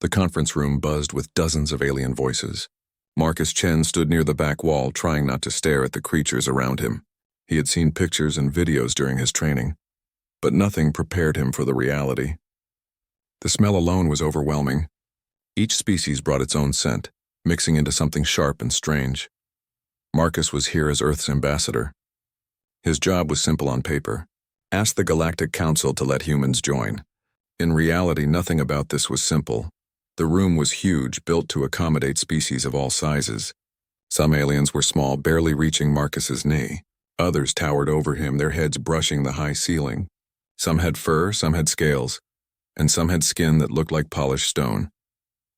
The conference room buzzed with dozens of alien voices. Marcus Chen stood near the back wall, trying not to stare at the creatures around him. He had seen pictures and videos during his training, but nothing prepared him for the reality. The smell alone was overwhelming. Each species brought its own scent, mixing into something sharp and strange. Marcus was here as Earth's ambassador. His job was simple on paper. Ask the Galactic Council to let humans join. In reality, nothing about this was simple. The room was huge, built to accommodate species of all sizes. Some aliens were small, barely reaching Marcus's knee. Others towered over him, their heads brushing the high ceiling. Some had fur, some had scales, and some had skin that looked like polished stone.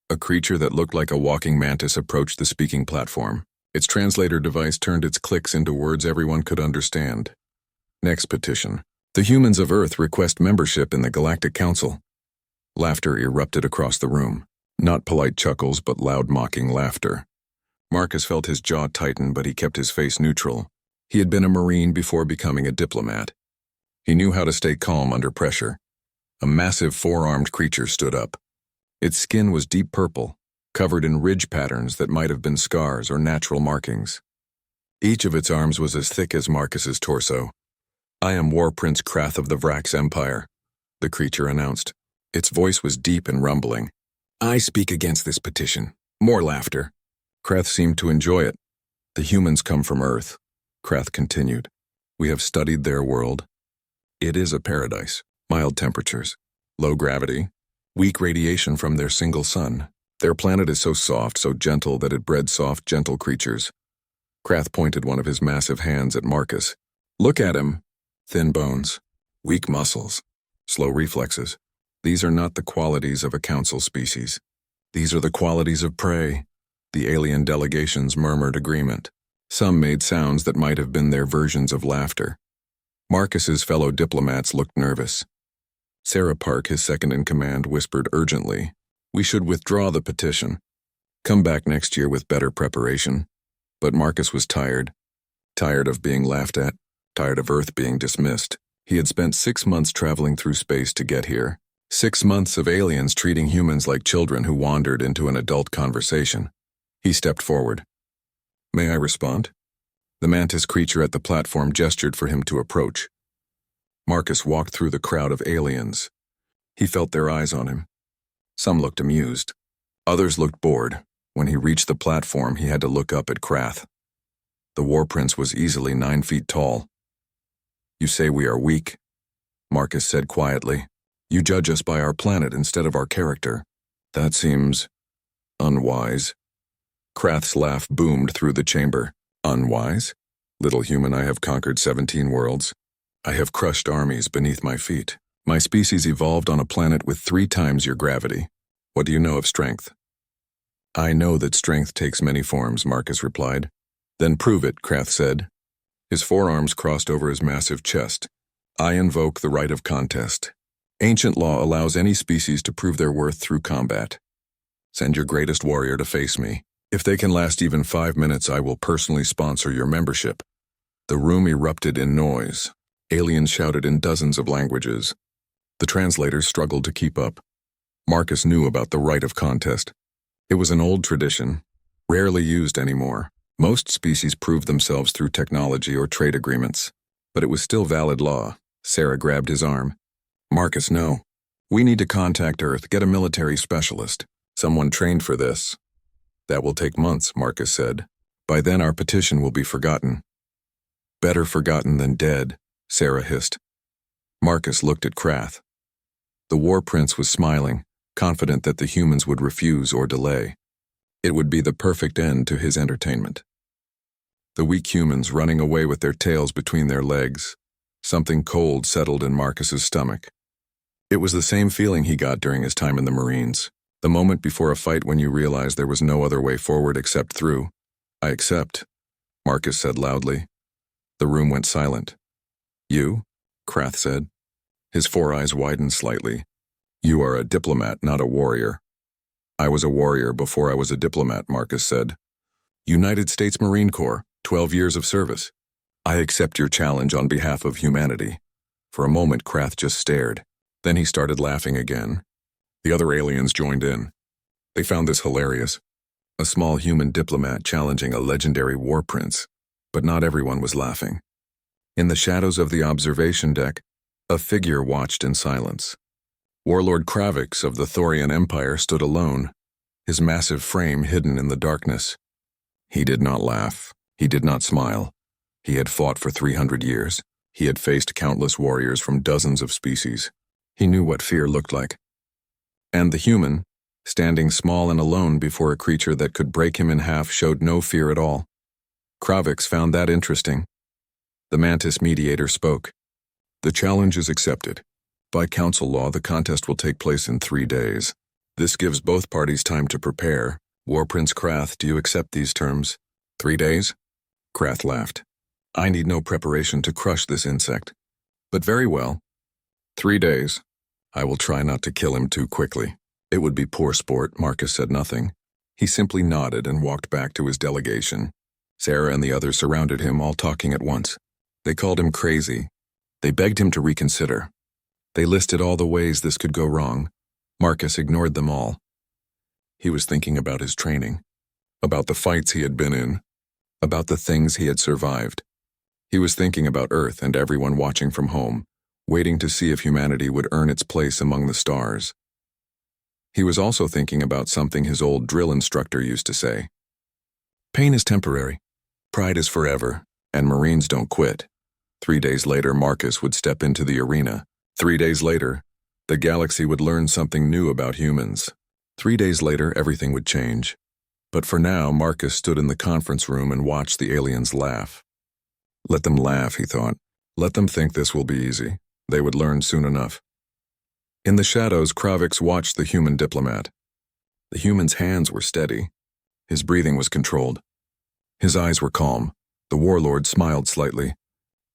A creature that looked like a walking mantis approached the speaking platform. Its translator device turned its clicks into words everyone could understand. Next petition. The humans of Earth request membership in the Galactic Council. Laughter erupted across the room. Not polite chuckles, but loud mocking laughter. Marcus felt his jaw tighten, but he kept his face neutral. He had been a Marine before becoming a diplomat. He knew how to stay calm under pressure. A massive four-armed creature stood up. Its skin was deep purple, covered in ridge patterns that might have been scars or natural markings. Each of its arms was as thick as Marcus's torso. "I am War Prince Krath of the Vrax Empire," the creature announced. Its voice was deep and rumbling. "I speak against this petition." More laughter. Krath seemed to enjoy it. "The humans come from Earth," Krath continued. "We have studied their world. It is a paradise. Mild temperatures, low gravity, weak radiation from their single sun. Their planet is so soft, so gentle that it bred soft, gentle creatures." Krath pointed one of his massive hands at Marcus. "Look at him. Thin bones, weak muscles, slow reflexes. These are not the qualities of a council species. These are the qualities of prey." The alien delegations murmured agreement. Some made sounds that might have been their versions of laughter. Marcus's fellow diplomats looked nervous. Sarah Park, his second-in-command, whispered urgently, "We should withdraw the petition. Come back next year with better preparation." But Marcus was tired. Tired of being laughed at. Tired of Earth being dismissed. He had spent 6 months traveling through space to get here. 6 months of aliens treating humans like children who wandered into an adult conversation. He stepped forward. "May I respond?" The mantis creature at the platform gestured for him to approach. Marcus walked through the crowd of aliens. He felt their eyes on him. Some looked amused. Others looked bored. When he reached the platform, he had to look up at Krath. The War Prince was easily 9 feet tall. "You say we are weak," Marcus said quietly. "You judge us by our planet instead of our character. That seems unwise." Krath's laugh boomed through the chamber. "Unwise? Little human, I have conquered 17 worlds. I have crushed armies beneath my feet. My species evolved on a planet with 3 times your gravity. What do you know of strength?" "I know that strength takes many forms," Marcus replied. "Then prove it," Krath said. His forearms crossed over his massive chest. "I invoke the right of contest. Ancient law allows any species to prove their worth through combat. Send your greatest warrior to face me. If they can last even 5 minutes, I will personally sponsor your membership." The room erupted in noise. Aliens shouted in dozens of languages. The translators struggled to keep up. Marcus knew about the right of contest. It was an old tradition, rarely used anymore. Most species proved themselves through technology or trade agreements, but it was still valid law. Sarah grabbed his arm. "Marcus, no. We need to contact Earth, get a military specialist. Someone trained for this." "That will take months," Marcus said. "By then our petition will be forgotten." "Better forgotten than dead," Sarah hissed. Marcus looked at Krath. The War Prince was smiling, confident that the humans would refuse or delay. It would be the perfect end to his entertainment. The weak humans running away with their tails between their legs. Something cold settled in Marcus's stomach. It was the same feeling he got during his time in the Marines. The moment before a fight when you realize there was no other way forward except through. "I accept," Marcus said loudly. The room went silent. "You?" Krath said. His 4 eyes widened slightly. "You are a diplomat, not a warrior." "I was a warrior before I was a diplomat," Marcus said. "United States Marine Corps, 12 years of service. I accept your challenge on behalf of humanity." For a moment, Krath just stared. Then he started laughing again. The other aliens joined in. They found this hilarious. A small human diplomat challenging a legendary war prince. But not everyone was laughing. In the shadows of the observation deck, a figure watched in silence. Warlord Kravix of the Thorian Empire stood alone, his massive frame hidden in the darkness. He did not laugh. He did not smile. He had fought for 300 years. He had faced countless warriors from dozens of species. He knew what fear looked like. And the human, standing small and alone before a creature that could break him in half, showed no fear at all. Kravix found that interesting. The Mantis mediator spoke. The challenge is accepted. By council law, the contest will take place in 3 days. This gives both parties time to prepare. War Prince Krath, do you accept these terms? 3 days? Krath laughed. I need no preparation to crush this insect. But very well. 3 days. I will try not to kill him too quickly. It would be poor sport. Marcus said nothing. He simply nodded and walked back to his delegation. Sarah and the others surrounded him, all talking at once. They called him crazy. They begged him to reconsider. They listed all the ways this could go wrong. Marcus ignored them all. He was thinking about his training, about the fights he had been in, about the things he had survived. He was thinking about Earth and everyone watching from home, waiting to see if humanity would earn its place among the stars. He was also thinking about something his old drill instructor used to say. Pain is temporary, pride is forever, and Marines don't quit. 3 days later, Marcus would step into the arena. 3 days later, the galaxy would learn something new about humans. 3 days later, everything would change. But for now, Marcus stood in the conference room and watched the aliens laugh. Let them laugh, he thought. Let them think this will be easy. They would learn soon enough. In the shadows, Kravix watched the human diplomat. The human's hands were steady. His breathing was controlled. His eyes were calm. The warlord smiled slightly.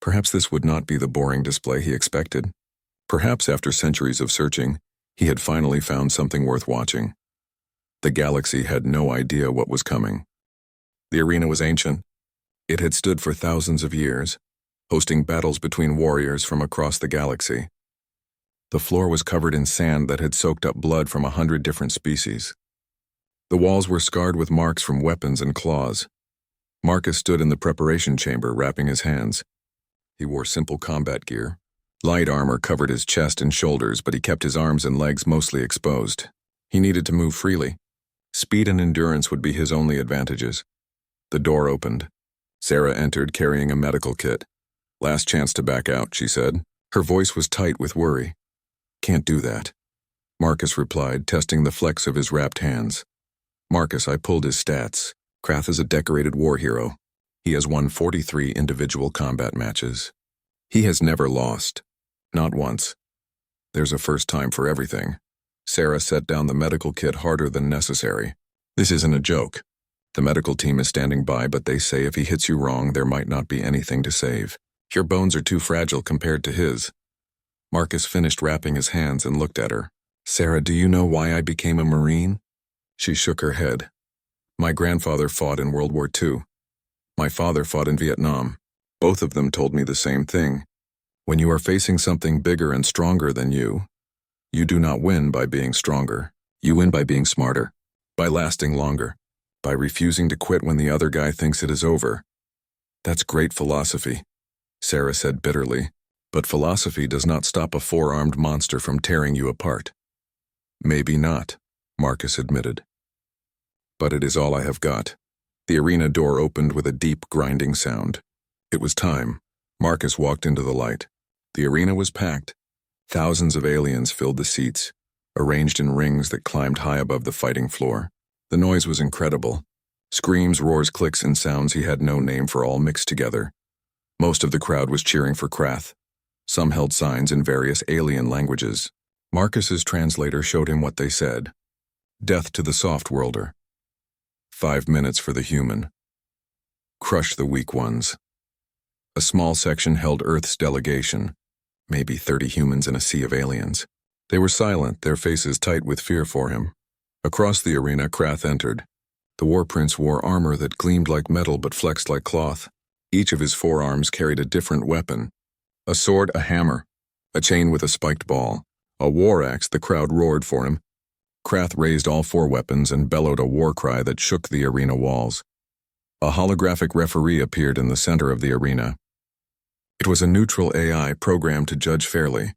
Perhaps this would not be the boring display he expected. Perhaps after centuries of searching, he had finally found something worth watching. The galaxy had no idea what was coming. The arena was ancient. It had stood for thousands of years, hosting battles between warriors from across the galaxy. The floor was covered in sand that had soaked up blood from 100 different species. The walls were scarred with marks from weapons and claws. Marcus stood in the preparation chamber, wrapping his hands. He wore simple combat gear. Light armor covered his chest and shoulders, but he kept his arms and legs mostly exposed. He needed to move freely. Speed and endurance would be his only advantages. The door opened. Sarah entered carrying a medical kit. Last chance to back out, she said. Her voice was tight with worry. Can't do that. Marcus replied, testing the flex of his wrapped hands. Marcus, I pulled his stats. Krath is a decorated war hero. He has won 43 individual combat matches. He has never lost. Not once. There's a first time for everything. Sarah set down the medical kit harder than necessary. This isn't a joke. The medical team is standing by, but they say if he hits you wrong, there might not be anything to save. Your bones are too fragile compared to his. Marcus finished wrapping his hands and looked at her. Sarah, do you know why I became a Marine? She shook her head. My grandfather fought in World War II. My father fought in Vietnam. Both of them told me the same thing. When you are facing something bigger and stronger than you do not win by being stronger. You win by being smarter, by lasting longer, by refusing to quit when the other guy thinks it is over. That's great philosophy, Sarah said bitterly, but philosophy does not stop a four-armed monster from tearing you apart. Maybe not, Marcus admitted. But it is all I have got. The arena door opened with a deep, grinding sound. It was time. Marcus walked into the light. The arena was packed. Thousands of aliens filled the seats, arranged in rings that climbed high above the fighting floor. The noise was incredible. Screams, roars, clicks, and sounds he had no name for all mixed together. Most of the crowd was cheering for Krath. Some held signs in various alien languages. Marcus's translator showed him what they said. Death to the soft-worlder. 5 minutes for the human. Crush the weak ones. A small section held Earth's delegation, maybe 30 humans in a sea of aliens. They were silent, their faces tight with fear for him. Across the arena, Krath entered. The war prince wore armor that gleamed like metal but flexed like cloth. Each of his forearms carried a different weapon. A sword, a hammer, a chain with a spiked ball, a war axe. The crowd roared for him. Krath raised all 4 weapons and bellowed a war cry that shook the arena walls. A holographic referee appeared in the center of the arena. It was a neutral AI programmed to judge fairly.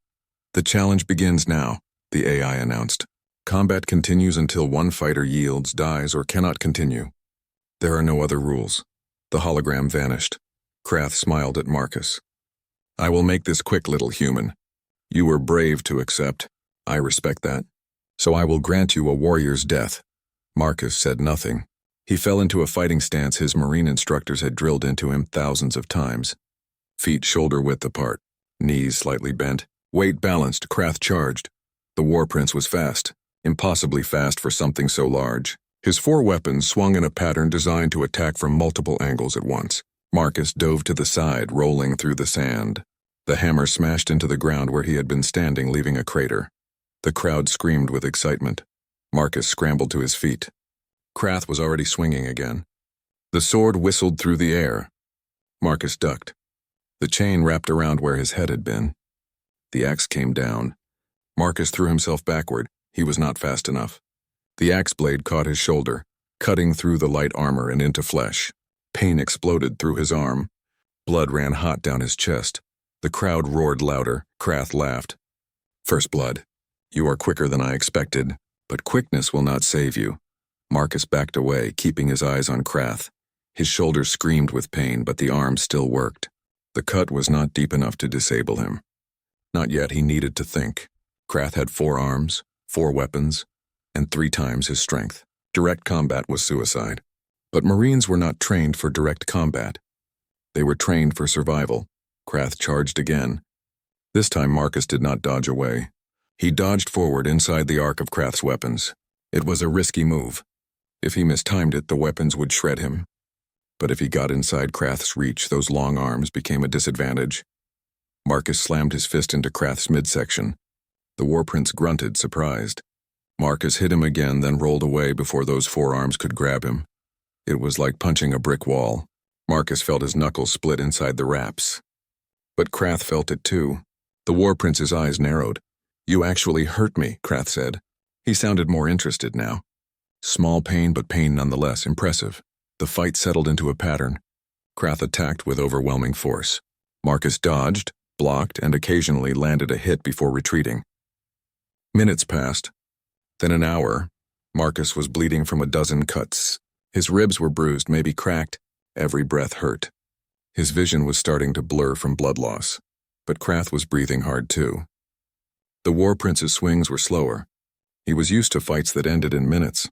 The challenge begins now, the AI announced. Combat continues until one fighter yields, dies, or cannot continue. There are no other rules. The hologram vanished. Krath smiled at Marcus. I will make this quick, little human. You were brave to accept. I respect that. So I will grant you a warrior's death. Marcus said nothing. He fell into a fighting stance his marine instructors had drilled into him thousands of times. Feet shoulder-width apart, knees slightly bent, weight balanced, Krath charged. The war prince was fast, impossibly fast for something so large. His 4 weapons swung in a pattern designed to attack from multiple angles at once. Marcus dove to the side, rolling through the sand. The hammer smashed into the ground where he had been standing, leaving a crater. The crowd screamed with excitement. Marcus scrambled to his feet. Krath was already swinging again. The sword whistled through the air. Marcus ducked. The chain wrapped around where his head had been. The axe came down. Marcus threw himself backward. He was not fast enough. The axe blade caught his shoulder, cutting through the light armor and into flesh. Pain exploded through his arm. Blood ran hot down his chest. The crowd roared louder. Krath laughed. First blood. You are quicker than I expected, but quickness will not save you. Marcus backed away, keeping his eyes on Krath. His shoulders screamed with pain, but the arm still worked. The cut was not deep enough to disable him. Not yet. He needed to think. Krath had 4 arms, 4 weapons, and 3 times his strength. Direct combat was suicide. But Marines were not trained for direct combat. They were trained for survival. Krath charged again. This time Marcus did not dodge away. He dodged forward inside the arc of Krath's weapons. It was a risky move. If he mistimed it, the weapons would shred him. But if he got inside Krath's reach, those long arms became a disadvantage. Marcus slammed his fist into Krath's midsection. The war prince grunted, surprised. Marcus hit him again, then rolled away before those 4 arms could grab him. It was like punching a brick wall. Marcus felt his knuckles split inside the wraps. But Krath felt it too. The war prince's eyes narrowed. You actually hurt me, Krath said. He sounded more interested now. Small pain, but pain nonetheless, impressive. The fight settled into a pattern. Krath attacked with overwhelming force. Marcus dodged, blocked, and occasionally landed a hit before retreating. Minutes passed. Then an hour. Marcus was bleeding from a dozen cuts. His ribs were bruised, maybe cracked. Every breath hurt. His vision was starting to blur from blood loss. But Krath was breathing hard too. The war prince's swings were slower. He was used to fights that ended in minutes.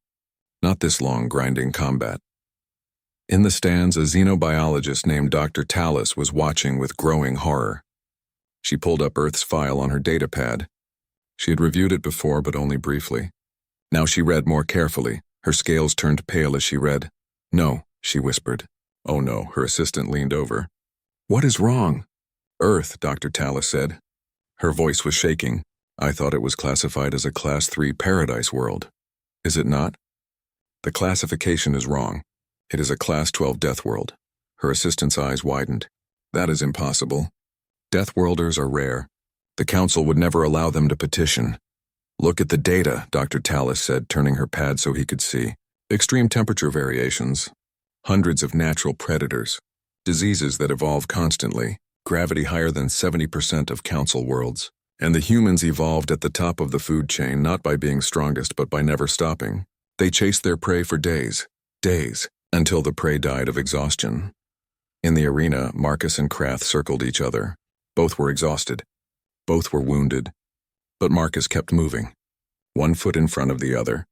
Not this long, grinding combat. In the stands, a xenobiologist named Dr. Tallis was watching with growing horror. She pulled up Earth's file on her datapad. She had reviewed it before, but only briefly. Now she read more carefully. Her scales turned pale as she read. No, she whispered. Oh no, her assistant leaned over. What is wrong? Earth, Dr. Tallis said. Her voice was shaking. I thought it was classified as a Class 3 paradise world. Is it not? The classification is wrong. It is a Class 12 death world. Her assistant's eyes widened. That is impossible. Death worlders are rare. The council would never allow them to petition. Look at the data, Dr. Tallis said, turning her pad so he could see. Extreme temperature variations. Hundreds of natural predators. Diseases that evolve constantly. Gravity higher than 70% of council worlds. And the humans evolved at the top of the food chain, not by being strongest but by never stopping. They chased their prey for days, until the prey died of exhaustion. In the arena, Marcus and Krath circled each other. Both were exhausted. Both were wounded. But Marcus kept moving, 1 foot in front of the other.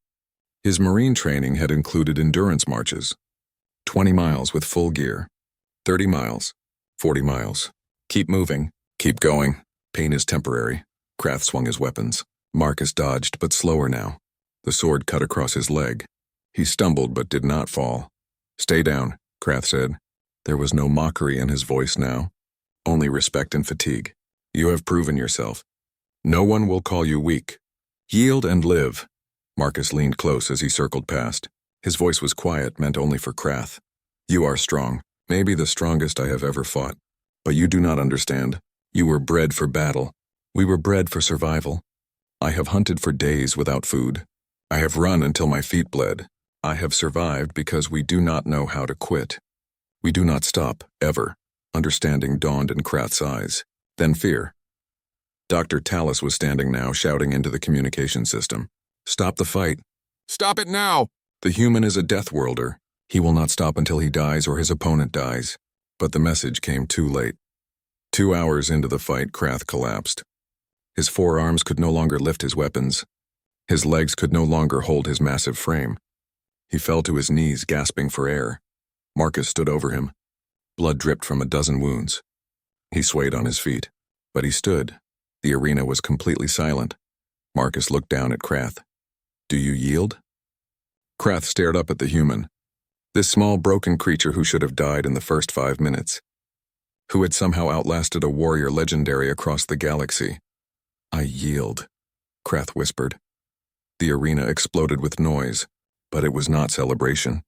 His marine training had included endurance marches. 20 miles with full gear. 30 miles. 40 miles. Keep moving. Keep going. Pain is temporary. Krath swung his weapons. Marcus dodged, but slower now. The sword cut across his leg. He stumbled but did not fall. Stay down, Krath said. There was no mockery in his voice now. Only respect and fatigue. You have proven yourself. No one will call you weak. Yield and live. Marcus leaned close as he circled past. His voice was quiet, meant only for Krath. You are strong, maybe the strongest I have ever fought. But you do not understand. You were bred for battle. We were bred for survival. I have hunted for days without food. I have run until my feet bled. I have survived because we do not know how to quit. We do not stop, ever. Understanding dawned in Krath's eyes. Then fear. Dr. Tallis was standing now, shouting into the communication system. Stop the fight. Stop it now! The human is a death worlder. He will not stop until he dies or his opponent dies. But the message came too late. 2 hours into the fight, Krath collapsed. His forearms could no longer lift his weapons. His legs could no longer hold his massive frame. He fell to his knees, gasping for air. Marcus stood over him. Blood dripped from a dozen wounds. He swayed on his feet, but he stood. The arena was completely silent. Marcus looked down at Krath. Do you yield? Krath stared up at the human. This small, broken creature who should have died in the first 5 minutes. Who had somehow outlasted a warrior legendary across the galaxy. I yield, Krath whispered. The arena exploded with noise, but it was not celebration.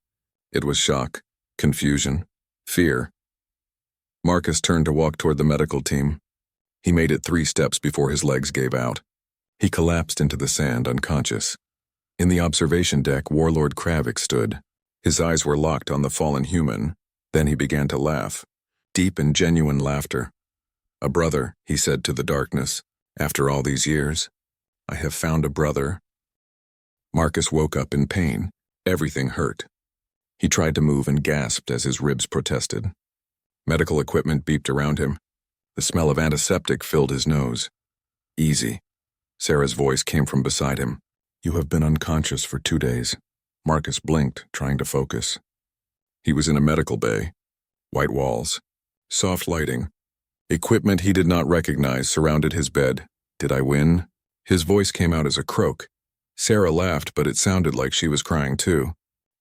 It was shock, confusion, fear. Marcus turned to walk toward the medical team. He made it 3 steps before his legs gave out. He collapsed into the sand, unconscious. In the observation deck, Warlord Kravik stood. His eyes were locked on the fallen human. Then he began to laugh. Deep and genuine laughter. A brother, he said to the darkness. After all these years, I have found a brother. Marcus woke up in pain. Everything hurt. He tried to move and gasped as his ribs protested. Medical equipment beeped around him. The smell of antiseptic filled his nose. Easy. Sarah's voice came from beside him. You have been unconscious for 2 days. Marcus blinked, trying to focus. He was in a medical bay. White walls. Soft lighting. Equipment he did not recognize surrounded his bed. Did I win? His voice came out as a croak. Sarah laughed, but it sounded like she was crying too.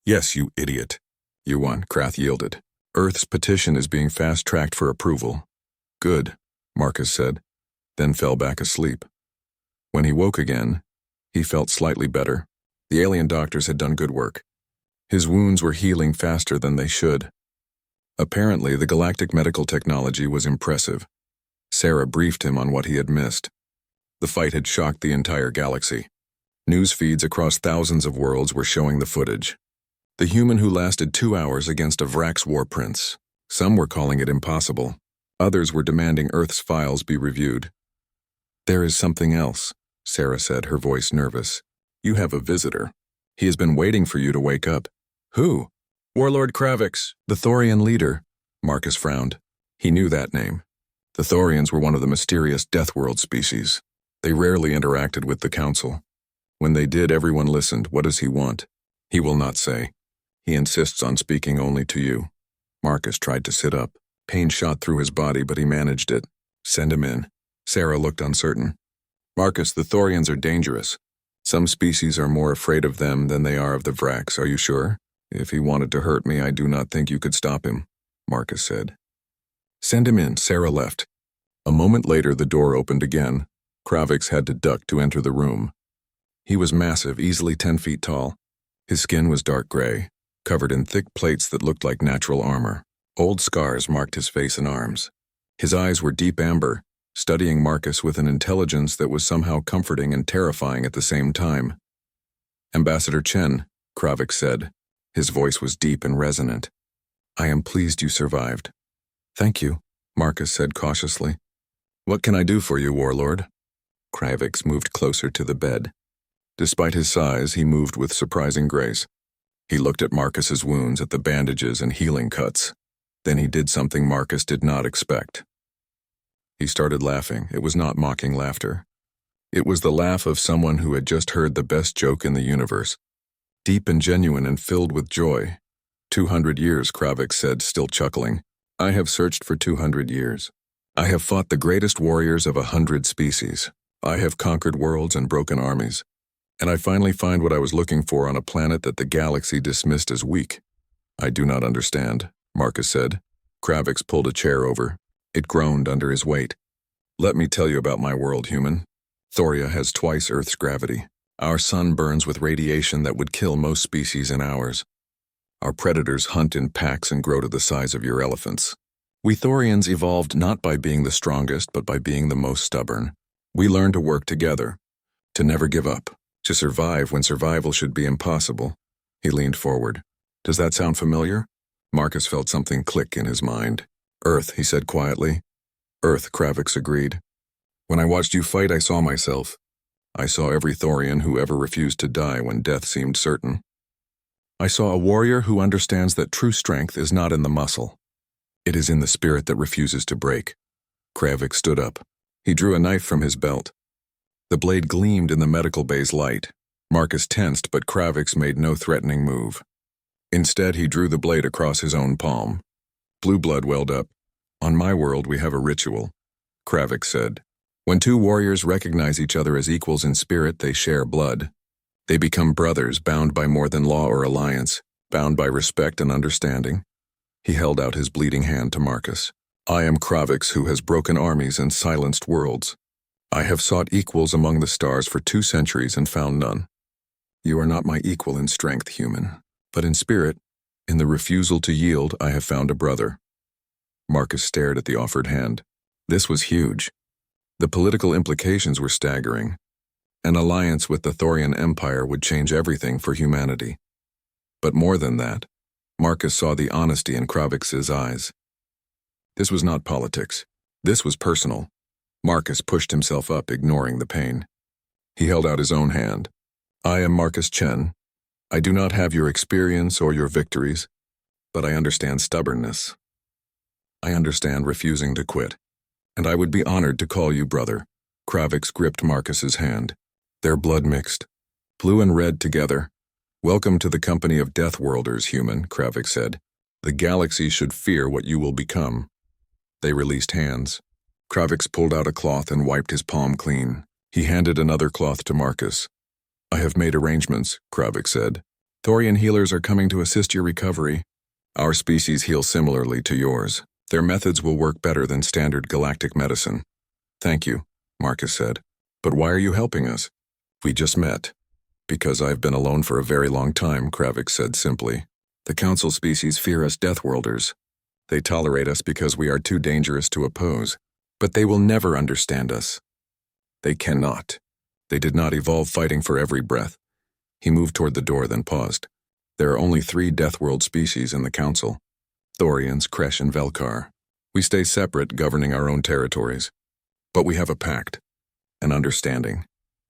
Yes, you idiot. You won, Krath yielded. Earth's petition is being fast-tracked for approval. Good, Marcus said, then fell back asleep. When he woke again, he felt slightly better. The alien doctors had done good work. His wounds were healing faster than they should. Apparently, the galactic medical technology was impressive. Sarah briefed him on what he had missed. The fight had shocked the entire galaxy. News feeds across thousands of worlds were showing the footage. The human who lasted 2 hours against a Vrax war prince. Some were calling it impossible. Others were demanding Earth's files be reviewed. There is something else, Sarah said, her voice nervous. You have a visitor. He has been waiting for you to wake up. Who? Warlord Kravik, the Thorian leader. Marcus frowned. He knew that name. The Thorians were one of the mysterious Deathworld species. They rarely interacted with the Council. When they did, everyone listened. What does he want? He will not say. He insists on speaking only to you. Marcus tried to sit up. Pain shot through his body, but he managed it. Send him in. Sarah looked uncertain. Marcus, the Thorians are dangerous. Some species are more afraid of them than they are of the Vrax. Are you sure? If he wanted to hurt me, I do not think you could stop him, Marcus said. Send him in. Sarah left. A moment later, the door opened again. Kravik had to duck to enter the room. He was massive, easily 10 feet tall. His skin was dark gray, covered in thick plates that looked like natural armor. Old scars marked his face and arms. His eyes were deep amber, studying Marcus with an intelligence that was somehow comforting and terrifying at the same time. Ambassador Chen, Kravik said. His voice was deep and resonant. I am pleased you survived. Thank you, Marcus said cautiously. What can I do for you, Warlord? Kravik moved closer to the bed. Despite his size, he moved with surprising grace. He looked at Marcus's wounds, at the bandages and healing cuts. Then he did something Marcus did not expect. He started laughing. It was not mocking laughter. It was the laugh of someone who had just heard the best joke in the universe. Deep and genuine and filled with joy. 200 years, Kravik said, still chuckling. I have searched for 200 years. I have fought the greatest warriors of 100 species. I have conquered worlds and broken armies. And I finally find what I was looking for on a planet that the galaxy dismissed as weak. I do not understand, Marcus said. Kravik pulled a chair over. It groaned under his weight. Let me tell you about my world, human. Thoria has twice Earth's gravity. Our sun burns with radiation that would kill most species in hours. Our predators hunt in packs and grow to the size of your elephants. We Thorians evolved not by being the strongest, but by being the most stubborn. We learned to work together, to never give up, To survive when survival should be impossible. He leaned forward. Does that sound familiar? Marcus felt something click in his mind. Earth, he said quietly. Earth, Kravix agreed. When I watched you fight, I saw myself. I saw every Thorian who ever refused to die when death seemed certain. I saw a warrior who understands that true strength is not in the muscle. It is in the spirit that refuses to break. Kravix stood up. He drew a knife from his belt. The blade gleamed in the medical bay's light. Marcus tensed, but Kravix made no threatening move. Instead, he drew the blade across his own palm. Blue blood welled up. On my world, we have a ritual, Kravix said. When two warriors recognize each other as equals in spirit, they share blood. They become brothers, bound by more than law or alliance, bound by respect and understanding. He held out his bleeding hand to Marcus. I am Kravix, who has broken armies and silenced worlds. I have sought equals among the stars for 2 centuries and found none. You are not my equal in strength, human, but in spirit, in the refusal to yield, I have found a brother. Marcus stared at the offered hand. This was huge. The political implications were staggering. An alliance with the Thorian Empire would change everything for humanity. But more than that, Marcus saw the honesty in Kravix's eyes. This was not politics. This was personal. Marcus pushed himself up, ignoring the pain. He held out his own hand. I am Marcus Chen. I do not have your experience or your victories, but I understand stubbornness. I understand refusing to quit, and I would be honored to call you brother. Kravix gripped Marcus's hand. Their blood mixed, blue and red together. Welcome to the company of Deathworlders, human, Kravix said. The galaxy should fear what you will become. They released hands. Kravix pulled out a cloth and wiped his palm clean. He handed another cloth to Marcus. I have made arrangements, Kravix said. Thorian healers are coming to assist your recovery. Our species heal similarly to yours. Their methods will work better than standard galactic medicine. Thank you, Marcus said. But why are you helping us? We just met. Because I've been alone for a very long time, Kravix said simply. The Council species fear us Deathworlders. They tolerate us because we are too dangerous to oppose. But they will never understand us. They cannot. They did not evolve fighting for every breath. He moved toward the door, then paused. There are only 3 Deathworld species in the Council. Thorians, Kresh, and Velkar. We stay separate, governing our own territories. But we have a pact, an understanding.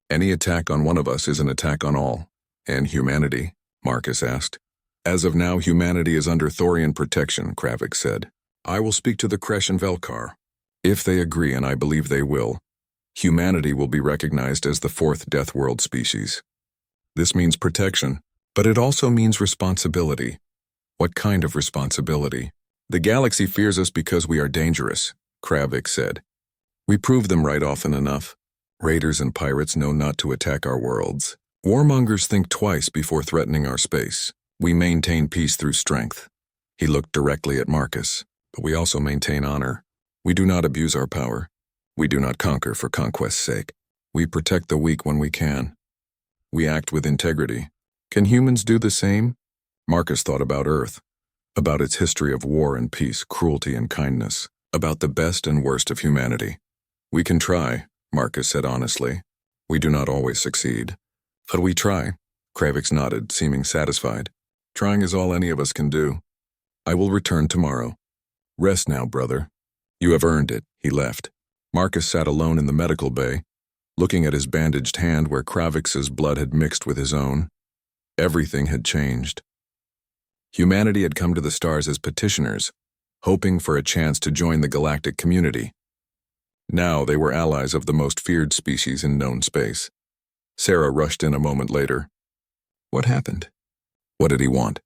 Any attack on one of us is an attack on all. And humanity, Marcus asked. As of now, humanity is under Thorian protection, Kravix said. I will speak to the Kresh and Velkar. If they agree, and I believe they will, humanity will be recognized as the 4th Deathworld species. This means protection, but it also means responsibility. What kind of responsibility? The galaxy fears us because we are dangerous, Kravix said. We prove them right often enough. Raiders and pirates know not to attack our worlds. Warmongers think twice before threatening our space. We maintain peace through strength. He looked directly at Marcus, but we also maintain honor. We do not abuse our power. We do not conquer for conquest's sake. We protect the weak when we can. We act with integrity. Can humans do the same? Marcus thought about Earth, about its history of war and peace, cruelty and kindness, about the best and worst of humanity. We can try, Marcus said honestly. We do not always succeed. But we try. Kravix nodded, seeming satisfied. Trying is all any of us can do. I will return tomorrow. Rest now, brother. You have earned it. He left. Marcus sat alone in the medical bay, looking at his bandaged hand where Kravix's blood had mixed with his own. Everything had changed. Humanity had come to the stars as petitioners, hoping for a chance to join the galactic community. Now they were allies of the most feared species in known space. Sarah rushed in a moment later. What happened? What did he want?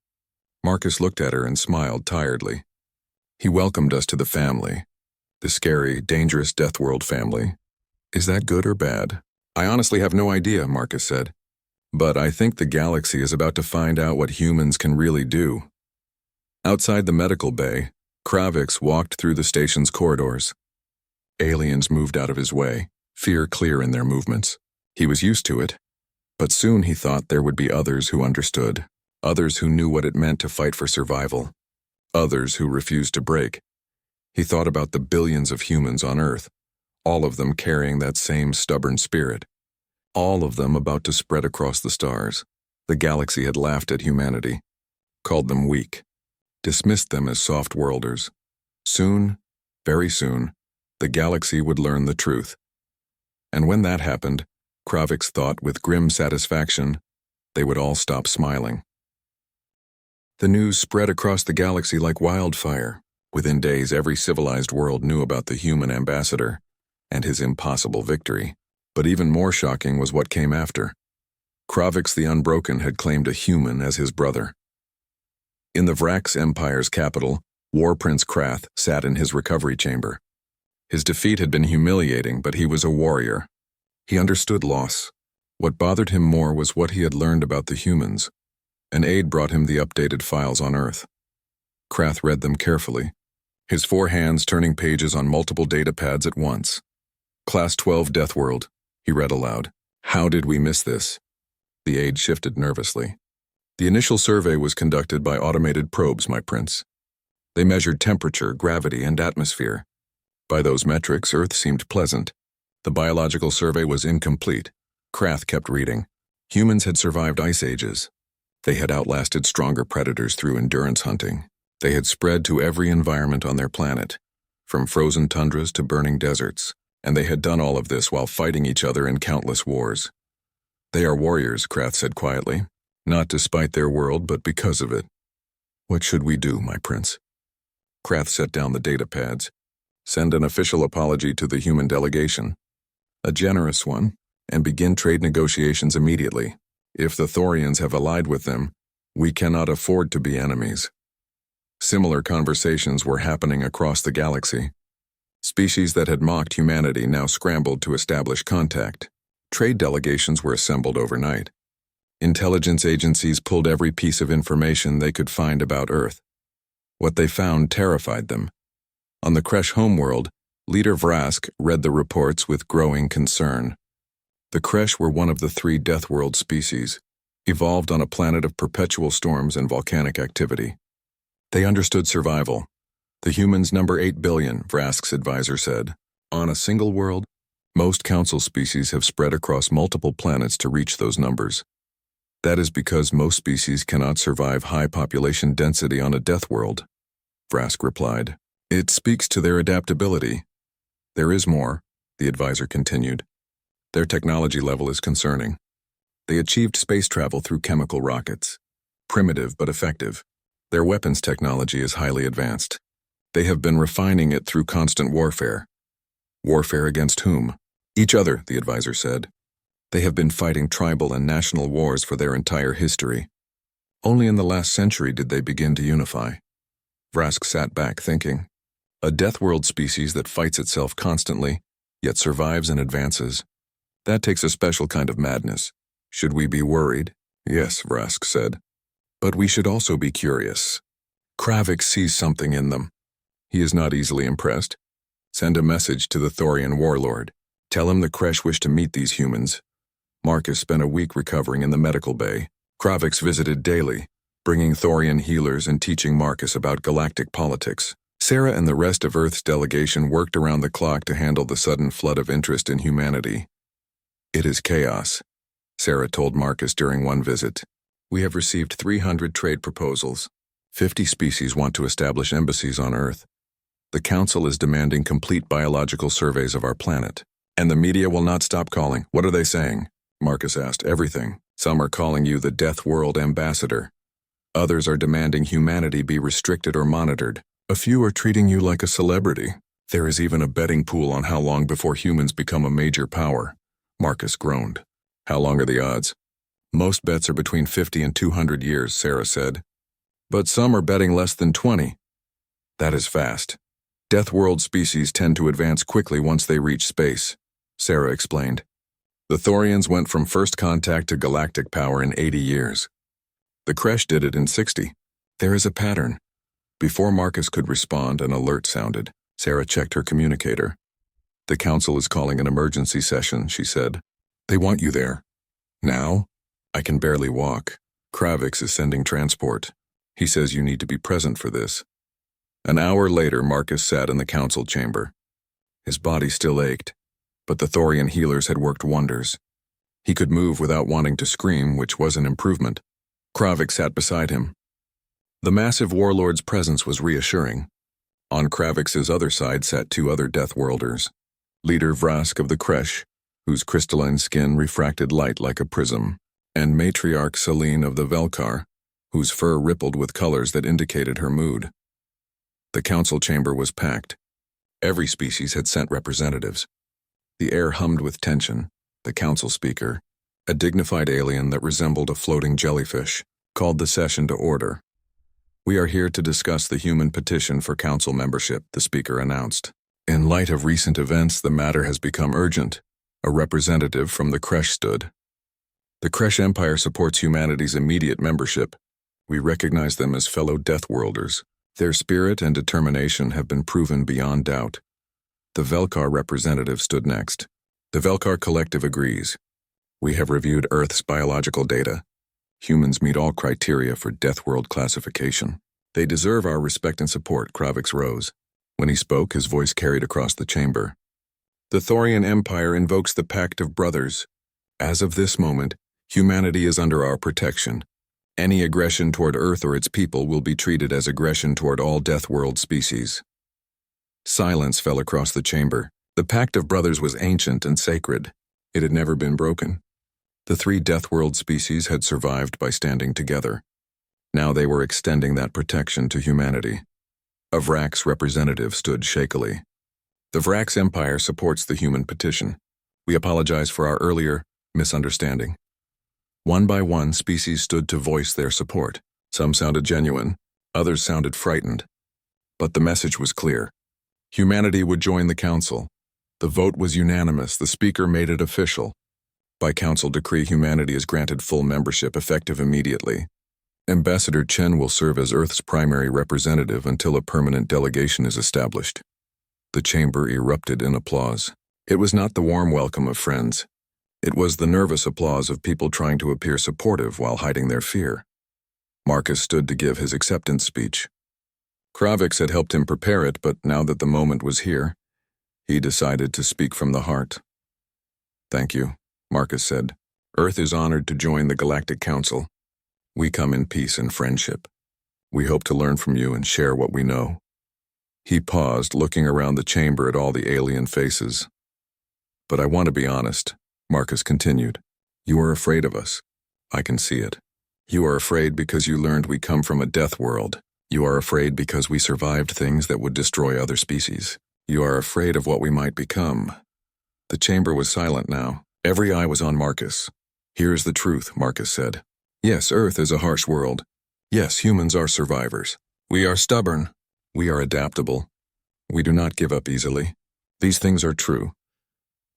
Marcus looked at her and smiled tiredly. He welcomed us to the family. The scary, dangerous Deathworld family. Is that good or bad? I honestly have no idea, Marcus said. But I think the galaxy is about to find out what humans can really do. Outside the medical bay, Kravix walked through the station's corridors. Aliens moved out of his way, fear clear in their movements. He was used to it. But soon he thought there would be others who understood, others who knew what it meant to fight for survival, others who refused to break. He thought about the billions of humans on Earth, all of them carrying that same stubborn spirit. all of them about to spread across the stars. The galaxy had laughed at humanity, called them weak, dismissed them as soft-worlders. Soon, very soon, the galaxy would learn the truth. And when that happened, Kravix thought with grim satisfaction, they would all stop smiling. The news spread across the galaxy like wildfire. Within days, every civilized world knew about the human ambassador and his impossible victory. But even more shocking was what came after. Kravix the Unbroken had claimed a human as his brother. In the Vrax Empire's capital, War Prince Krath sat in his recovery chamber. His defeat had been humiliating, but he was a warrior. He understood loss. What bothered him more was what he had learned about the humans. An aide brought him the updated files on Earth. Krath read them carefully, his 4 hands turning pages on multiple data pads at once. Class 12 Death World, he read aloud. How did we miss this? The aide shifted nervously. The initial survey was conducted by automated probes, my prince. They measured temperature, gravity, and atmosphere. By those metrics, Earth seemed pleasant. The biological survey was incomplete. Krath kept reading. Humans had survived ice ages. They had outlasted stronger predators through endurance hunting. They had spread to every environment on their planet, from frozen tundras to burning deserts, and they had done all of this while fighting each other in countless wars. They are warriors, Krath said quietly, not despite their world, but because of it. What should we do, my prince? Krath set down the data pads. Send an official apology to the human delegation, a generous one, and begin trade negotiations immediately. If the Thorians have allied with them, we cannot afford to be enemies. Similar conversations were happening across the galaxy. Species that had mocked humanity now scrambled to establish contact. Trade delegations were assembled overnight. Intelligence agencies pulled every piece of information they could find about Earth. What they found terrified them. On the Kresh homeworld, Leader Vrask read the reports with growing concern. The Kresh were one of the 3 Death World species, evolved on a planet of perpetual storms and volcanic activity. They understood survival. The humans number 8 billion, Vrask's advisor said. On a single world, most council species have spread across multiple planets to reach those numbers. That is because most species cannot survive high population density on a death world, Vrask replied. It speaks to their adaptability. There is more, the advisor continued. Their technology level is concerning. They achieved space travel through chemical rockets. Primitive but effective. Their weapons technology is highly advanced. They have been refining it through constant warfare. Warfare against whom? Each other, the advisor said. They have been fighting tribal and national wars for their entire history. Only in the last century did they begin to unify. Vrask sat back thinking. A death world species that fights itself constantly, yet survives and advances. That takes a special kind of madness. Should we be worried? Yes, Vrask said. But we should also be curious. Kravix sees something in them. He is not easily impressed. Send a message to the Thorian warlord. Tell him the Kresh wish to meet these humans. Marcus spent a week recovering in the medical bay. Kravix visited daily, bringing Thorian healers and teaching Marcus about galactic politics. Sarah and the rest of Earth's delegation worked around the clock to handle the sudden flood of interest in humanity. It is chaos, Sarah told Marcus during one visit. We have received 300 trade proposals. 50 species want to establish embassies on Earth. The Council is demanding complete biological surveys of our planet. And the media will not stop calling. What are they saying? Marcus asked. Everything. Some are calling you the Death World Ambassador. Others are demanding humanity be restricted or monitored. A few are treating you like a celebrity. There is even a betting pool on how long before humans become a major power. Marcus groaned. How long are the odds? Most bets are between 50 and 200 years, Sarah said. But some are betting less than 20. That is fast. Death World species tend to advance quickly once they reach space, Sarah explained. The Thorians went from first contact to galactic power in 80 years. The Kresh did it in 60. There is a pattern. Before Marcus could respond, an alert sounded. Sarah checked her communicator. The Council is calling an emergency session, she said. They want you there. Now? I can barely walk. Kravix is sending transport. He says you need to be present for this. An hour later, Marcus sat in the council chamber. His body still ached, but the Thorian healers had worked wonders. He could move without wanting to scream, which was an improvement. Kravik sat beside him. The massive warlord's presence was reassuring. On Kravik's other side sat two other Deathworlders. Leader Vrask of the Kresh, whose crystalline skin refracted light like a prism, and Matriarch Selene of the Velkar, whose fur rippled with colors that indicated her mood. The council chamber was packed. Every species had sent representatives. The air hummed with tension. The council speaker, a dignified alien that resembled a floating jellyfish, called the session to order. "We are here to discuss the human petition for council membership," the speaker announced. "In light of recent events, the matter has become urgent," a representative from the Kresh stood. "The Kresh Empire supports humanity's immediate membership. We recognize them as fellow Deathworlders. Their spirit and determination have been proven beyond doubt." The Velkar representative stood next. "The Velkar Collective agrees. We have reviewed Earth's biological data. Humans meet all criteria for Deathworld classification. They deserve our respect and support." Kravik rose. When he spoke, his voice carried across the chamber. "The Thorian Empire invokes the Pact of Brothers. As of this moment, humanity is under our protection. Any aggression toward Earth or its people will be treated as aggression toward all Deathworld species." Silence fell across the chamber. The Pact of Brothers was ancient and sacred. It had never been broken. The three Deathworld species had survived by standing together. Now they were extending that protection to humanity. A Vrax representative stood shakily. "The Vrax Empire supports the human petition. We apologize for our earlier misunderstanding." One by one, species stood to voice their support. Some sounded genuine, others sounded frightened. But the message was clear. Humanity would join the council. The vote was unanimous. The speaker made it official. By council decree, humanity is granted full membership, effective immediately. Ambassador Chen will serve as Earth's primary representative until a permanent delegation is established. The chamber erupted in applause. It was not the warm welcome of friends. It was the nervous applause of people trying to appear supportive while hiding their fear. Marcus stood to give his acceptance speech. Kravik had helped him prepare it, but now that the moment was here, he decided to speak from the heart. "Thank you," Marcus said. "Earth is honored to join the Galactic Council. We come in peace and friendship. We hope to learn from you and share what we know." He paused, looking around the chamber at all the alien faces. "But I want to be honest," Marcus continued. "You are afraid of us. I can see it. You are afraid because you learned we come from a death world. You are afraid because we survived things that would destroy other species. You are afraid of what we might become." The chamber was silent now. Every eye was on Marcus. "Here's the truth," Marcus said. "Yes, Earth is a harsh world. Yes, humans are survivors. We are stubborn. We are adaptable. We do not give up easily. These things are true.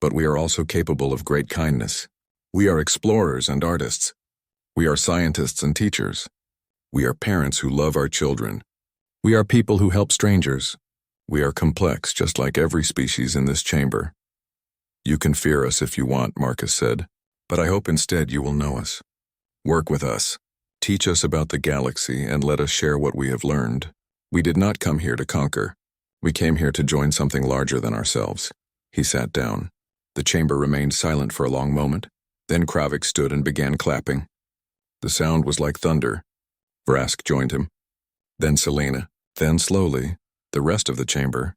But we are also capable of great kindness. We are explorers and artists. We are scientists and teachers. We are parents who love our children. We are people who help strangers. We are complex, just like every species in this chamber." "You can fear us if you want," Marcus said, "but I hope instead you will know us. Work with us. Teach us about the galaxy and let us share what we have learned. We did not come here to conquer. We came here to join something larger than ourselves." He sat down. The chamber remained silent for a long moment. Then Kravik stood and began clapping. The sound was like thunder. Vrask joined him. Then Selena. Then slowly, the rest of the chamber.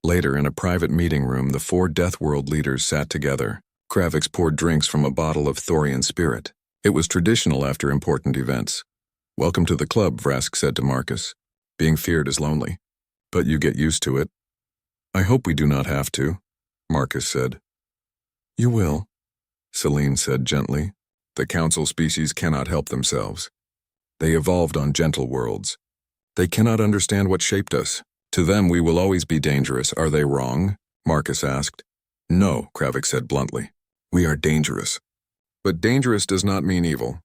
Later, in a private meeting room, the four Deathworld leaders sat together. Kravik poured drinks from a bottle of Thorian spirit. It was traditional after important events. "Welcome to the club," Vrask said to Marcus. "Being feared is lonely, but you get used to it." "I hope we do not have to," Marcus said. "You will," Selene said gently. "The council species cannot help themselves. They evolved on gentle worlds. They cannot understand what shaped us. To them we will always be dangerous. Are they wrong?" Marcus asked. "No," Kravik said bluntly. "We are dangerous. But dangerous does not mean evil.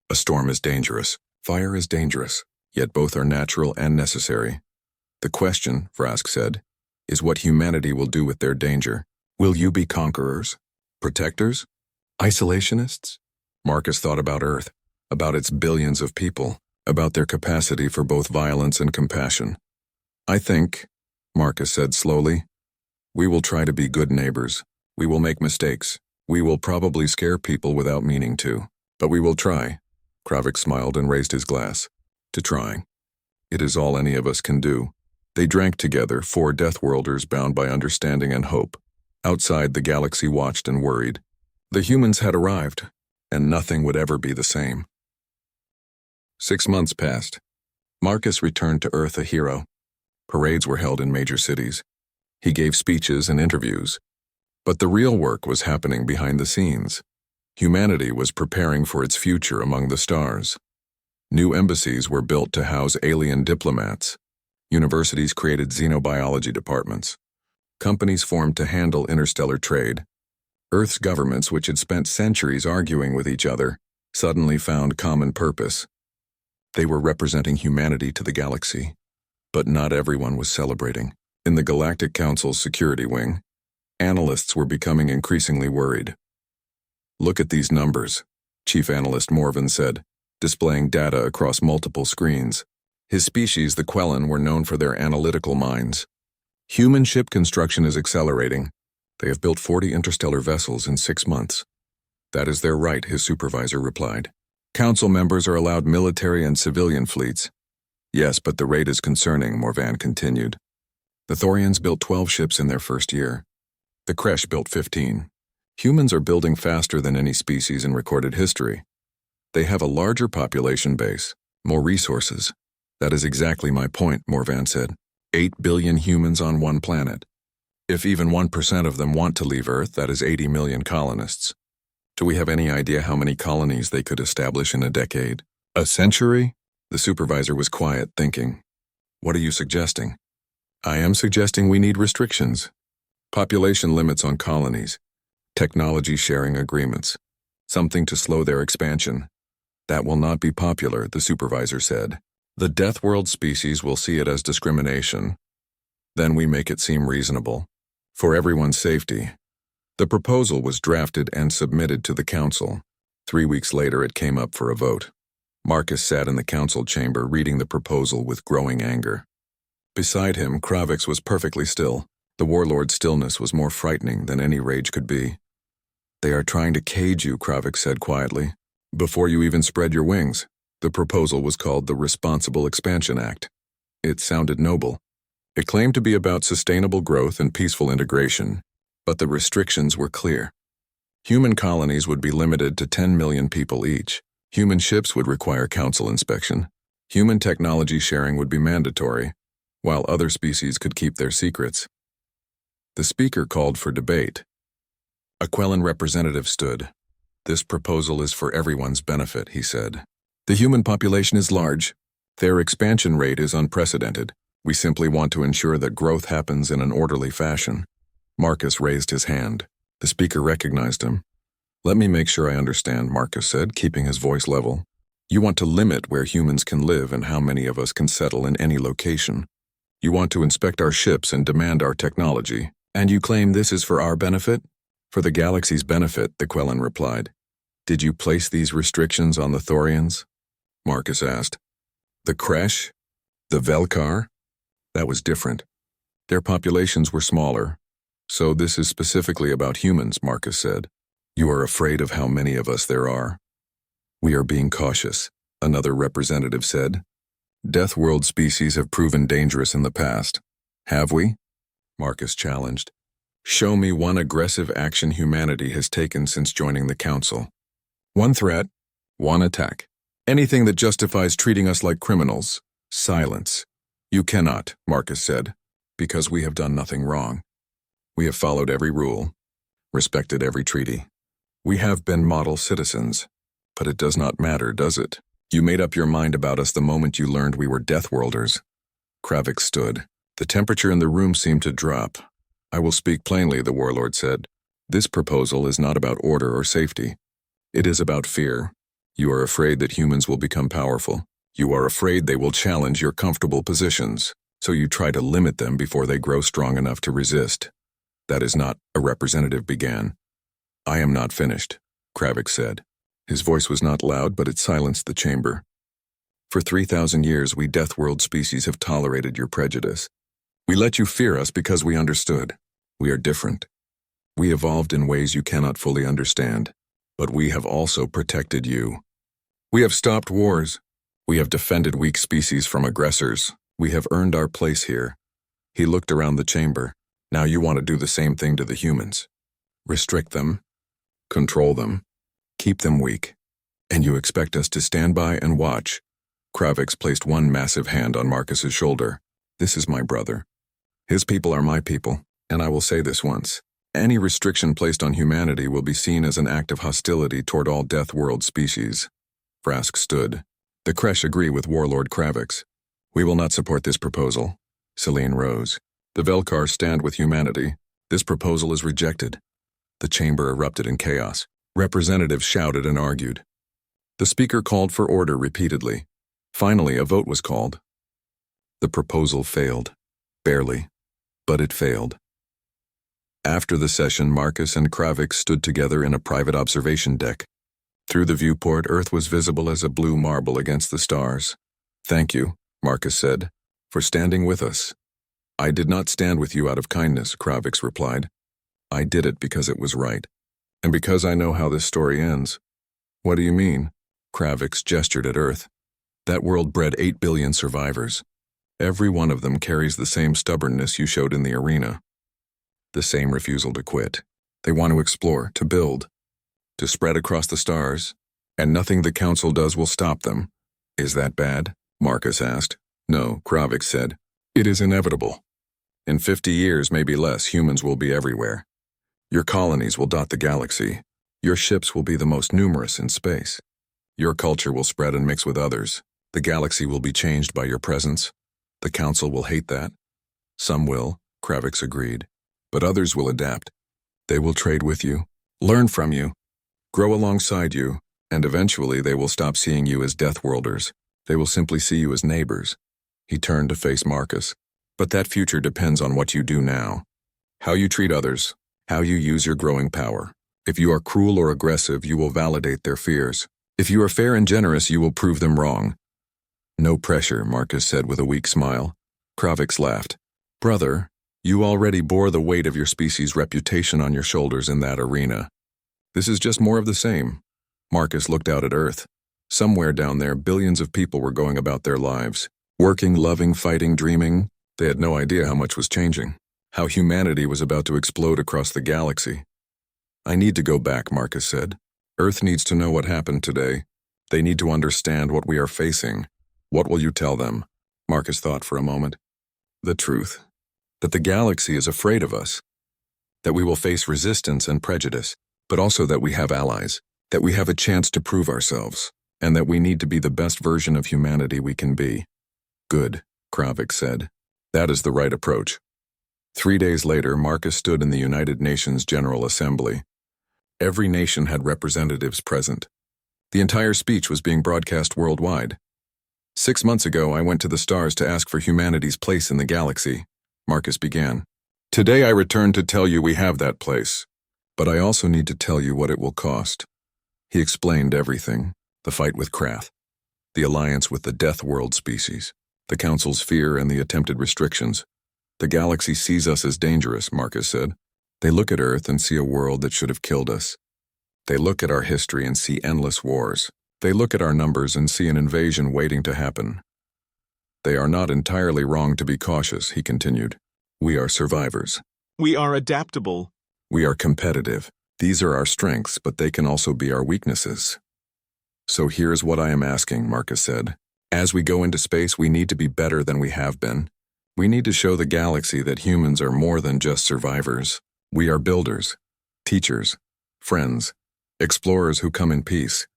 A storm is dangerous. Fire is dangerous. Yet both are natural and necessary. The question," Vrask said, "is what humanity will do with their danger. Will you be conquerors? Protectors? Isolationists?" Marcus thought about Earth, about its billions of people, about their capacity for both violence and compassion. "I think," Marcus said slowly, "we will try to be good neighbors. We will make mistakes. We will probably scare people without meaning to, but we will try. Kravik smiled and raised his glass. To trying. It is all any of us can do. They drank together, 4 Deathworlders bound by understanding and hope. Outside, the galaxy watched and worried. The humans had arrived, and nothing would ever be the same. 6 months passed. Marcus returned to Earth a hero. Parades were held in major cities. He gave speeches and interviews. But the real work was happening behind the scenes. Humanity was preparing for its future among the stars. New embassies were built to house alien diplomats. Universities created xenobiology departments. Companies formed to handle interstellar trade. Earth's governments, which had spent centuries arguing with each other, suddenly found common purpose. They were representing humanity to the galaxy. But not everyone was celebrating. In the Galactic Council's security wing, analysts were becoming increasingly worried. Look at these numbers, Chief Analyst Morvan said, displaying data across multiple screens. His species, the Quellan, were known for their analytical minds. Human ship construction is accelerating. They have built 40 interstellar vessels in 6 months. That is their right, his supervisor replied. Council members are allowed military and civilian fleets. Yes, but the rate is concerning, Morvan continued. The Thorians built 12 ships in their first year. The Kresh built 15. Humans are building faster than any species in recorded history. They have a larger population base, more resources. That is exactly my point, Morvan said. 8 billion humans on one planet. If even 1% of them want to leave Earth, that is 80 million colonists. Do we have any idea how many colonies they could establish in a decade? A century? The supervisor was quiet, thinking. What are you suggesting? I am suggesting we need restrictions. Population limits on colonies. Technology sharing agreements. Something to slow their expansion. That will not be popular, the supervisor said. The Deathworld species will see it as discrimination. Then we make it seem reasonable. For everyone's safety. The proposal was drafted and submitted to the council. 3 weeks later it came up for a vote. Marcus sat in the council chamber reading the proposal with growing anger. Beside him, Kravik was perfectly still. The warlord's stillness was more frightening than any rage could be. They are trying to cage you, Kravik said quietly. Before you even spread your wings. The proposal was called the Responsible Expansion Act. It sounded noble. It claimed to be about sustainable growth and peaceful integration, but the restrictions were clear. Human colonies would be limited to 10 million people each. Human ships would require council inspection. Human technology sharing would be mandatory, while other species could keep their secrets. The speaker called for debate. A Quellan representative stood. This proposal is for everyone's benefit, he said. The human population is large. Their expansion rate is unprecedented. We simply want to ensure that growth happens in an orderly fashion. Marcus raised his hand. The speaker recognized him. Let me make sure I understand, Marcus said, keeping his voice level. You want to limit where humans can live and how many of us can settle in any location. You want to inspect our ships and demand our technology. And you claim this is for our benefit? For the galaxy's benefit, the Quellan replied. Did you place these restrictions on the Thorians? Marcus asked. The Kresh? The Velkar? That was different. Their populations were smaller. So this is specifically about humans, Marcus said. You are afraid of how many of us there are. We are being cautious, another representative said. Deathworld species have proven dangerous in the past. Have we? Marcus challenged. Show me one aggressive action humanity has taken since joining the council. One threat, one attack. Anything that justifies treating us like criminals. Silence. You cannot, Marcus said, because we have done nothing wrong. We have followed every rule, respected every treaty. We have been model citizens. But it does not matter, does it? You made up your mind about us the moment you learned we were Deathworlders. Kravik stood. The temperature in the room seemed to drop. I will speak plainly, the warlord said. This proposal is not about order or safety. It is about fear. You are afraid that humans will become powerful. You are afraid they will challenge your comfortable positions, so you try to limit them before they grow strong enough to resist. That is not, a representative began. I am not finished, Kravik said. His voice was not loud, but it silenced the chamber. For 3,000 years, we Deathworld species have tolerated your prejudice. We let you fear us because we understood. We are different. We evolved in ways you cannot fully understand, but we have also protected you. We have stopped wars. We have defended weak species from aggressors. We have earned our place here. He looked around the chamber. Now you want to do the same thing to the humans. Restrict them, control them, keep them weak. And you expect us to stand by and watch. Kravix placed one massive hand on Marcus's shoulder. This is my brother. His people are my people, and I will say this once. Any restriction placed on humanity will be seen as an act of hostility toward all Death World species. Frask stood. The Kresh agree with Warlord Kravix. We will not support this proposal. Celine rose. The Velkar stand with humanity. This proposal is rejected. The chamber erupted in chaos. Representatives shouted and argued. The speaker called for order repeatedly. Finally, a vote was called. The proposal failed. Barely, but it failed. After the session, Marcus and Kravix stood together in a private observation deck. Through the viewport, Earth was visible as a blue marble against the stars. Thank you, Marcus said, for standing with us. I did not stand with you out of kindness, Kravix replied. I did it because it was right. And because I know how this story ends. What do you mean? Kravix gestured at Earth. That world bred 8 billion survivors. Every one of them carries the same stubbornness you showed in the arena. The same refusal to quit. They want to explore, to build, to spread across the stars, and nothing the Council does will stop them. Is that bad? Marcus asked. No, Kravix said. It is inevitable. In 50 years, maybe less, humans will be everywhere. Your colonies will dot the galaxy. Your ships will be the most numerous in space. Your culture will spread and mix with others. The galaxy will be changed by your presence. The Council will hate that. Some will, Kravix agreed. But others will adapt. They will trade with you, learn from you, grow alongside you, and eventually they will stop seeing you as Deathworlders. They will simply see you as neighbors. He turned to face Marcus. But that future depends on what you do now. How you treat others, how you use your growing power. If you are cruel or aggressive, you will validate their fears. If you are fair and generous, you will prove them wrong. No pressure, Marcus said with a weak smile. Kravix laughed. Brother, you already bore the weight of your species' reputation on your shoulders in that arena. This is just more of the same. Marcus looked out at Earth. Somewhere down there, billions of people were going about their lives. Working, loving, fighting, dreaming. They had no idea how much was changing. How humanity was about to explode across the galaxy. I need to go back, Marcus said. Earth needs to know what happened today. They need to understand what we are facing. What will you tell them? Marcus thought for a moment. The truth. That the galaxy is afraid of us. That we will face resistance and prejudice, but also that we have allies. That we have a chance to prove ourselves. And that we need to be the best version of humanity we can be. Good, Kravix said. That is the right approach. 3 days later, Marcus stood in the United Nations General Assembly. Every nation had representatives present. The entire speech was being broadcast worldwide. 6 months ago, I went to the stars to ask for humanity's place in the galaxy, Marcus began. Today I return to tell you we have that place. But I also need to tell you what it will cost. He explained everything. The fight with Krath. The alliance with the Death World species. The Council's fear and the attempted restrictions. The galaxy sees us as dangerous, Marcus said. They look at Earth and see a world that should have killed us. They look at our history and see endless wars. They look at our numbers and see an invasion waiting to happen. They are not entirely wrong to be cautious, he continued. We are survivors. We are adaptable. We are competitive. These are our strengths, but they can also be our weaknesses. So here's what I am asking, Marcus said. As we go into space, we need to be better than we have been. We need to show the galaxy that humans are more than just survivors. We are builders, teachers, friends, explorers who come in peace.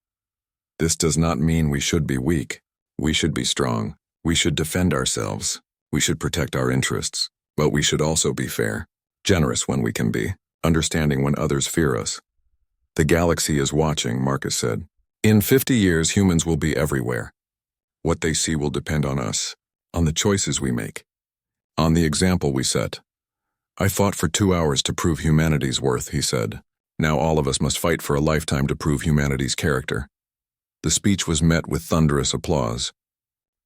This does not mean we should be weak. We should be strong. We should defend ourselves. We should protect our interests. But we should also be fair, generous when we can be, understanding when others fear us. The galaxy is watching, Marcus said. In 50 years, humans will be everywhere. What they see will depend on us, on the choices we make, on the example we set. I fought for 2 hours to prove humanity's worth, he said. Now all of us must fight for a lifetime to prove humanity's character. The speech was met with thunderous applause.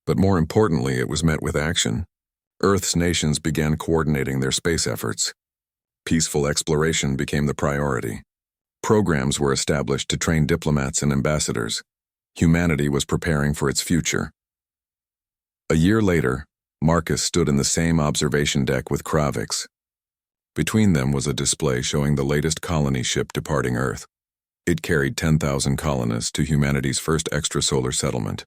But more importantly, it was met with action. Earth's nations began coordinating their space efforts. Peaceful exploration became the priority. Programs were established to train diplomats and ambassadors. Humanity was preparing for its future. A year later, Marcus stood in the same observation deck with Kravix. Between them was a display showing the latest colony ship departing Earth. It carried 10,000 colonists to humanity's first extrasolar settlement.